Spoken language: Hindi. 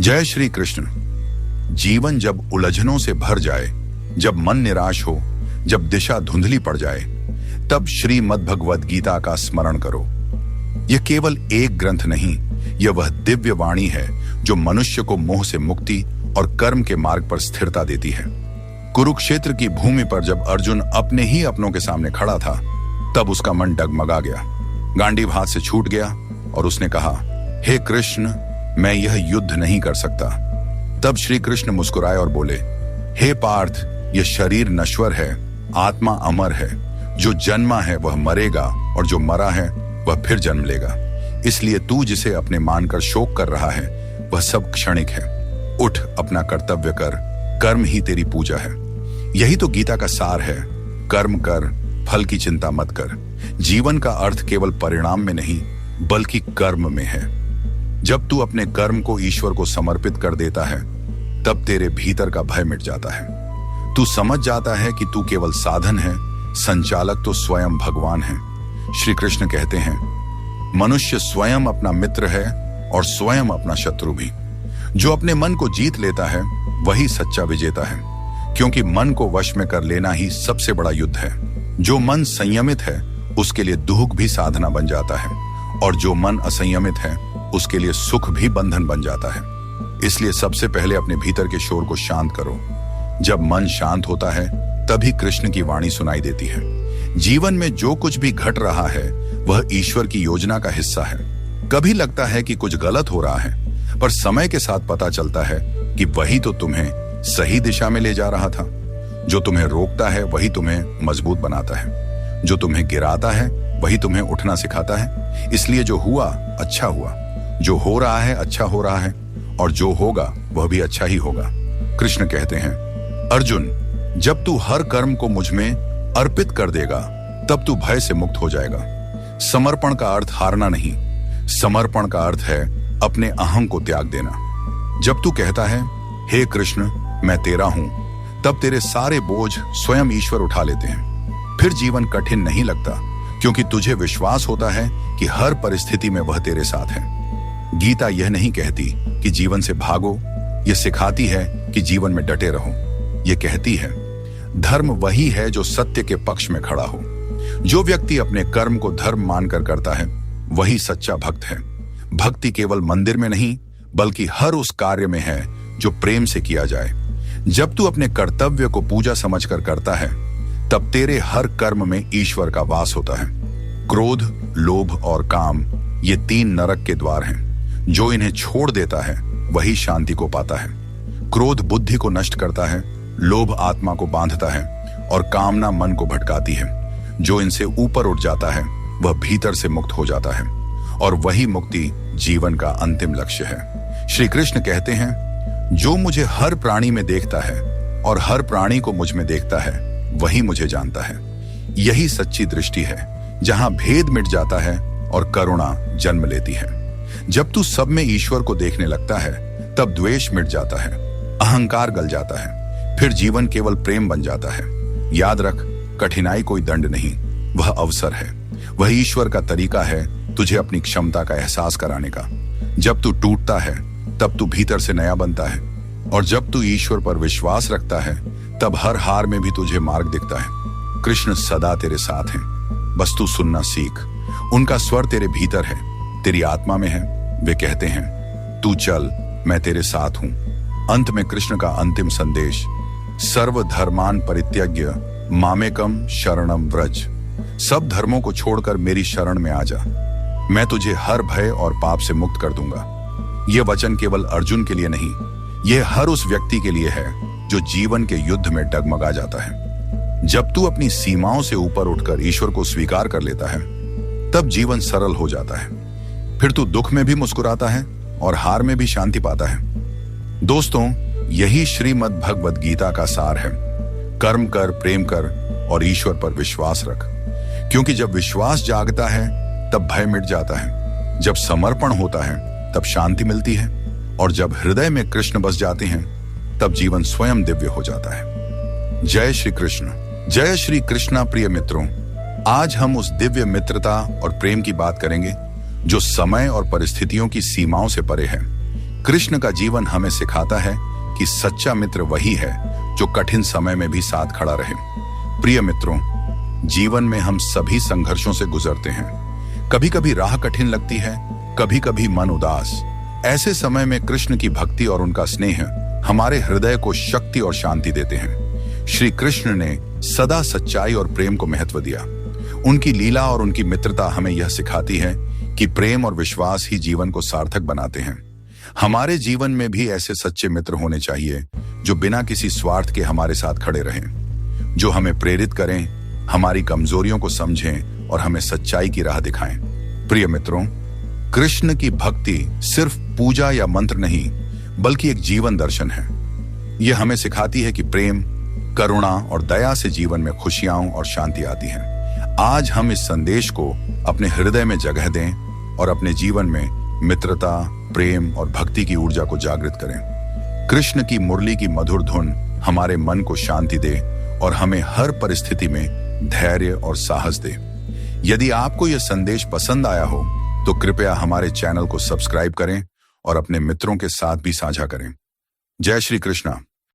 जय श्री कृष्ण। जीवन जब उलझनों से भर जाए, जब मन निराश हो, जब दिशा धुंधली पड़ जाए, तब श्रीमद् भगवद गीता का स्मरण करो। यह केवल एक ग्रंथ नहीं, यह वह दिव्य वाणी है जो मनुष्य को मोह से मुक्ति और कर्म के मार्ग पर स्थिरता देती है। कुरुक्षेत्र की भूमि पर जब अर्जुन अपने ही अपनों के सामने खड़ा था, तब उसका मन डगमगा गया, गांडीव हाथ से छूट गया और उसने कहा, हे कृष्ण, मैं यह युद्ध नहीं कर सकता। तब श्री कृष्ण मुस्कुराए और बोले, हे पार्थ, यह शरीर नश्वर है, आत्मा अमर है। जो जन्मा है वह मरेगा और जो मरा है वह फिर जन्म लेगा। इसलिए तू जिसे अपने मानकर शोक कर रहा है वह सब क्षणिक है। उठ, अपना कर्तव्य कर, कर्म ही तेरी पूजा है। यही तो गीता का सार है। कर्म कर, फल की चिंता मत कर। जीवन का अर्थ केवल परिणाम में नहीं बल्कि कर्म में है। जब तू अपने कर्म को ईश्वर को समर्पित कर देता है, तब तेरे भीतर का भय मिट जाता है। तू समझ जाता है कि तू केवल साधन है, संचालक तो स्वयं भगवान है। श्री कृष्ण कहते हैं, मनुष्य स्वयं अपना मित्र है और स्वयं अपना शत्रु भी। जो अपने मन को जीत लेता है वही सच्चा विजेता है, क्योंकि मन को वश में कर लेना ही सबसे बड़ा युद्ध है। जो मन संयमित है उसके लिए दुख भी साधना बन जाता है, और जो मन असंयमित है उसके लिए सुख भी बंधन बन जाता है। इसलिए सबसे पहले अपने भीतर के शोर को शांत करो। जब मन शांत होता है तभी कृष्ण की वाणी सुनाई देती है। जीवन में जो कुछ भी घट रहा है वह ईश्वर की योजना का हिस्सा है। कभी लगता है कि कुछ गलत हो रहा है, पर समय के साथ पता चलता है कि वही तो तुम्हें सही दिशा में ले जा रहा था। जो तुम्हें रोकता है वही तुम्हें मजबूत बनाता है। जो तुम्हें गिराता है वही तुम्हें उठना सिखाता है। इसलिए जो हुआ अच्छा हुआ, जो हो रहा है अच्छा हो रहा है, और जो होगा वह भी अच्छा ही होगा। कृष्ण कहते हैं, अर्जुन, जब तू हर कर्म को मुझ में अर्पित कर देगा तब तू भय से मुक्त हो जाएगा। समर्पण का अर्थ हारना नहीं, समर्पण का अर्थ है अपने अहम को त्याग देना। जब तू कहता है, हे कृष्ण, मैं तेरा हूं, तब तेरे सारे बोझ स्वयं ईश्वर उठा लेते हैं। फिर जीवन कठिन नहीं लगता, क्योंकि तुझे विश्वास होता है कि हर परिस्थिति में वह तेरे साथ है। गीता यह नहीं कहती कि जीवन से भागो, यह सिखाती है कि जीवन में डटे रहो। यह कहती है, धर्म वही है जो सत्य के पक्ष में खड़ा हो। जो व्यक्ति अपने कर्म को धर्म मानकर करता है वही सच्चा भक्त है। भक्ति केवल मंदिर में नहीं बल्कि हर उस कार्य में है जो प्रेम से किया जाए। जब तू अपने कर्तव्य को पूजा समझकर करता है, तब तेरे हर कर्म में ईश्वर का वास होता है। क्रोध, लोभ और काम, ये 3 नरक के द्वार हैं। जो इन्हें छोड़ देता है वही शांति को पाता है। क्रोध बुद्धि को नष्ट करता है, लोभ आत्मा को बांधता है और कामना मन को भटकाती है। जो इनसे ऊपर उठ जाता है वह भीतर से मुक्त हो जाता है, और वही मुक्ति जीवन का अंतिम लक्ष्य है। श्री कृष्ण कहते हैं, जो मुझे हर प्राणी में देखता है और हर प्राणी को मुझ में देखता है वही मुझे जानता है। यही सच्ची दृष्टि है, जहां भेद मिट जाता है और करुणा जन्म लेती है। जब तू सब में ईश्वर को देखने लगता है तब द्वेष मिट जाता है, अहंकार गल जाता है, फिर जीवन केवल प्रेम बन जाता है। याद रख, कठिनाई कोई दंड नहीं, वह अवसर है। वह ईश्वर का तरीका है तुझे अपनी क्षमता का एहसास कराने का। जब तू टूटता है तब तू भीतर से नया बनता है, और जब तू ईश्वर पर विश्वास रखता है तब हर हार में भी तुझे मार्ग दिखता है। कृष्ण सदा तेरे साथ हैं, बस तू सुनना सीख। उनका स्वर तेरे भीतर है, तेरी आत्मा में है। वे कहते हैं, तू चल, मैं तेरे साथ हूं। अंत में कृष्ण का अंतिम संदेश, सर्व धर्मान परित्यज्य मामेकम शरणम व्रज। सब धर्मों को छोड़कर मेरी शरण में आ जा, मैं तुझे हर भय और पाप से मुक्त कर दूंगा। यह वचन केवल अर्जुन के लिए नहीं, यह हर उस व्यक्ति के लिए है जो जीवन के युद्ध में डगमगा जाता है। जब तू अपनी सीमाओं से ऊपर उठकर ईश्वर को स्वीकार कर लेता है, तब जीवन सरल हो जाता है। फिर तू दुख में भी मुस्कुराता है और हार में भी शांति पाता है। दोस्तों, यही श्रीमद् भगवद गीता का सार है। कर्म कर, प्रेम कर और ईश्वर पर विश्वास रख, क्योंकि जब विश्वास जागता है तब भय मिट जाता है। जब समर्पण होता है तब शांति मिलती है, और जब हृदय में कृष्ण बस जाते हैं तब जीवन स्वयं दिव्य हो जाता है। जय श्री कृष्ण। जय श्री कृष्णा। प्रिय मित्रों, आज हम उस दिव्य मित्रता और प्रेम की बात करेंगे जो समय और परिस्थितियों की सीमाओं से परे है। कृष्ण का जीवन हमें सिखाता है कि सच्चा मित्र वही है जो कठिन समय में भी साथ खड़ा रहे। प्रिय मित्रों, जीवन में हम सभी संघर्षों से गुजरते हैं। कभी कभी राह कठिन लगती है, कभी कभी मन उदास। ऐसे समय में कृष्ण की भक्ति और उनका स्नेह हमारे हृदय को शक्ति और शांति देते हैं। श्री कृष्ण ने सदा सच्चाई और प्रेम को महत्व दिया। उनकी लीला और उनकी मित्रता हमें यह सिखाती है कि प्रेम और विश्वास ही जीवन को सार्थक बनाते हैं। हमारे जीवन में भी ऐसे सच्चे मित्र होने चाहिए जो बिना किसी स्वार्थ के हमारे साथ खड़े रहें, जो हमें प्रेरित करें, हमारी कमजोरियों को समझें और हमें सच्चाई की राह दिखाएं। प्रिय मित्रों, कृष्ण की भक्ति सिर्फ पूजा या मंत्र नहीं, बल्कि एक जीवन दर्शन है। यह हमें सिखाती है कि प्रेम, करुणा और दया से जीवन में खुशियां और शांति आती है। आज हम इस संदेश को अपने हृदय में जगह दें और अपने जीवन में मित्रता, प्रेम और भक्ति की ऊर्जा को जागृत करें। कृष्ण की मुरली की मधुर धुन हमारे मन को शांति दे और हमें हर परिस्थिति में धैर्य और साहस दे। यदि आपको यह संदेश पसंद आया हो तो कृपया हमारे चैनल को सब्सक्राइब करें और अपने मित्रों के साथ भी साझा करें। जय श्री कृष्णा।